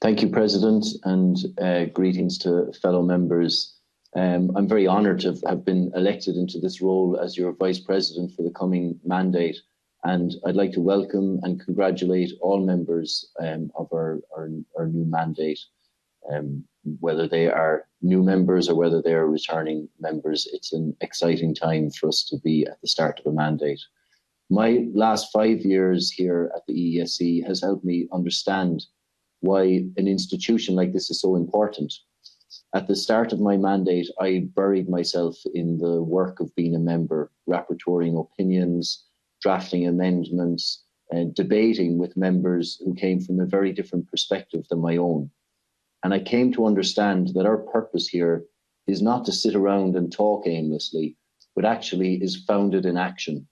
Thank you, President, and greetings to fellow members. I'm very honoured to have been elected into this role as your Vice President for the coming mandate, and I'd like to welcome and congratulate all members of our new mandate, whether they are new members or whether they are returning members. It's an exciting time for us to be at the start of a mandate. My last 5 years here at the EESC has helped me understand why an institution like this is so important. At the start of my mandate, I buried myself in the work of being a member, rapporteuring opinions, drafting amendments, and debating with members who came from a very different perspective than my own. And I came to understand that our purpose here is not to sit around and talk aimlessly, but actually is founded in action.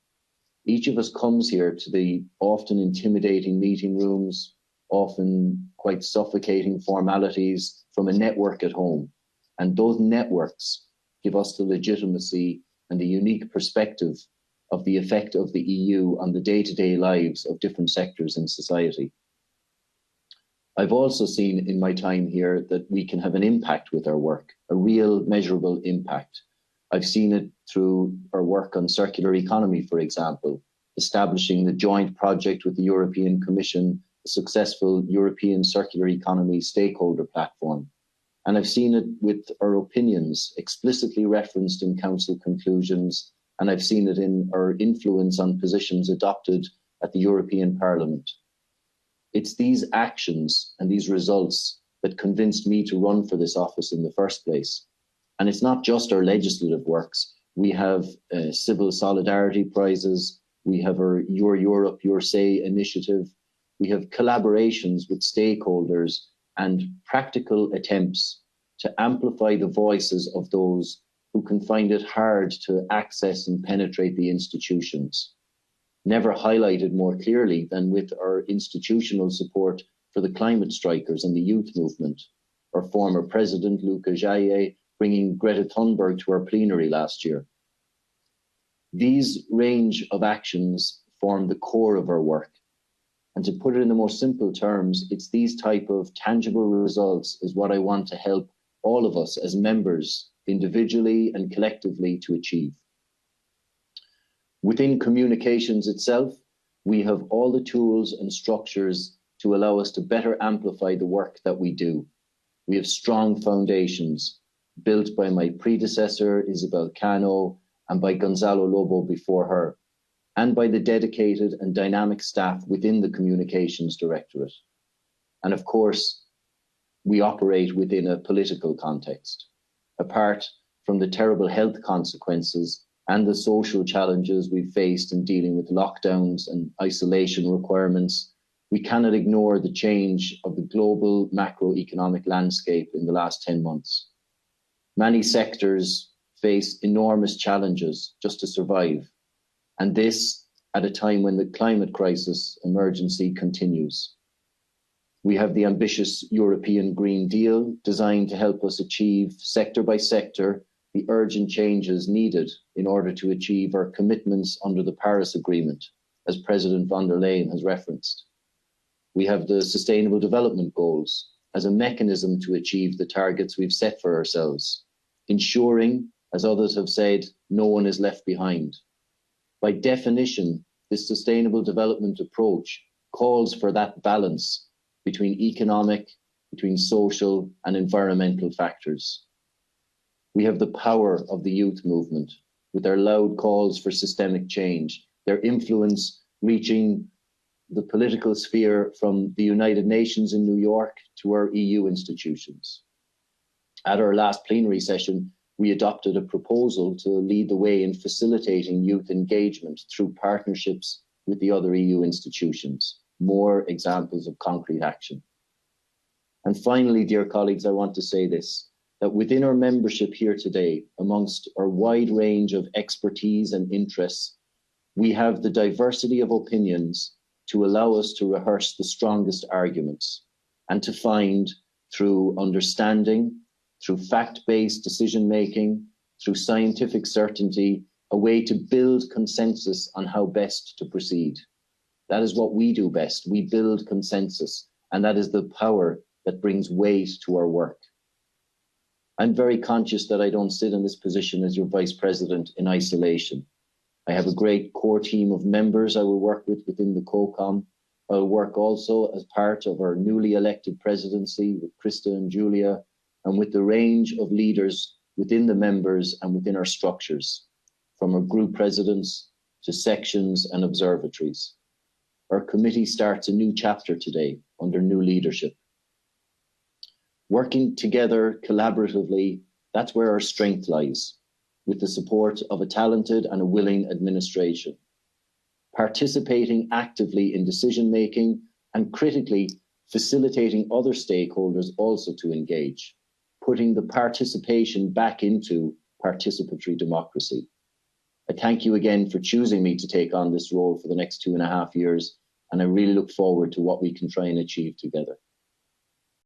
Each of us comes here to the often intimidating meeting rooms, often quite suffocating formalities from a network at home. And those networks give us the legitimacy and the unique perspective of the effect of the EU on the day-to-day lives of different sectors in society. I've also seen in my time here that we can have an impact with our work, a real measurable impact. I've seen it through our work on circular economy, for example, establishing the joint project with the European Commission, the successful European Circular Economy Stakeholder Platform. And I've seen it with our opinions explicitly referenced in Council conclusions, and I've seen it in our influence on positions adopted at the European Parliament. It's these actions and these results that convinced me to run for this office in the first place. And it's not just our legislative works. We have civil solidarity prizes. We have our Your Europe, Your Say initiative. We have collaborations with stakeholders and practical attempts to amplify the voices of those who can find it hard to access and penetrate the institutions. Never highlighted more clearly than with our institutional support for the climate strikers and the youth movement, our former president, Luca Jaillet, bringing Greta Thunberg to our plenary last year. These range of actions form the core of our work. And to put it in the most simple terms, it's these type of tangible results is what I want to help all of us as members, individually and collectively, to achieve. Within communications itself, we have all the tools and structures to allow us to better amplify the work that we do. We have strong foundations built by my predecessor, Isabel Cano, and by Gonzalo Lobo before her, and by the dedicated and dynamic staff within the Communications Directorate. And of course, we operate within a political context. Apart from the terrible health consequences and the social challenges we've faced in dealing with lockdowns and isolation requirements, we cannot ignore the change of the global macroeconomic landscape in the last 10 months. Many sectors face enormous challenges just to survive, and this at a time when the climate crisis emergency continues. We have the ambitious European Green Deal designed to help us achieve, sector by sector, the urgent changes needed in order to achieve our commitments under the Paris Agreement, as President von der Leyen has referenced. We have the Sustainable Development Goals as a mechanism to achieve the targets we've set for ourselves, ensuring, as others have said, no one is left behind. By definition, this sustainable development approach calls for that balance between economic, between social and environmental factors. We have the power of the youth movement with their loud calls for systemic change, their influence reaching the political sphere from the United Nations in New York to our EU institutions. At our last plenary session, we adopted a proposal to lead the way in facilitating youth engagement through partnerships with the other EU institutions. More examples of concrete action. And finally, dear colleagues, I want to say this, that within our membership here today, amongst our wide range of expertise and interests, we have the diversity of opinions to allow us to rehearse the strongest arguments and to find, through understanding, through fact-based decision-making, through scientific certainty, a way to build consensus on how best to proceed. That is what we do best. We build consensus, and that is the power that brings weight to our work. I'm very conscious that I don't sit in this position as your Vice President in isolation. I have a great core team of members I will work with within the COCOM. I'll work also as part of our newly elected presidency with Krista and Julia, and with the range of leaders within the members and within our structures, from our group presidents to sections and observatories. Our committee starts a new chapter today under new leadership. Working together collaboratively, that's where our strength lies, with the support of a talented and a willing administration. Participating actively in decision-making and critically facilitating other stakeholders also to engage, putting the participation back into participatory democracy. I thank you again for choosing me to take on this role for the next 2.5 years, and I really look forward to what we can try and achieve together.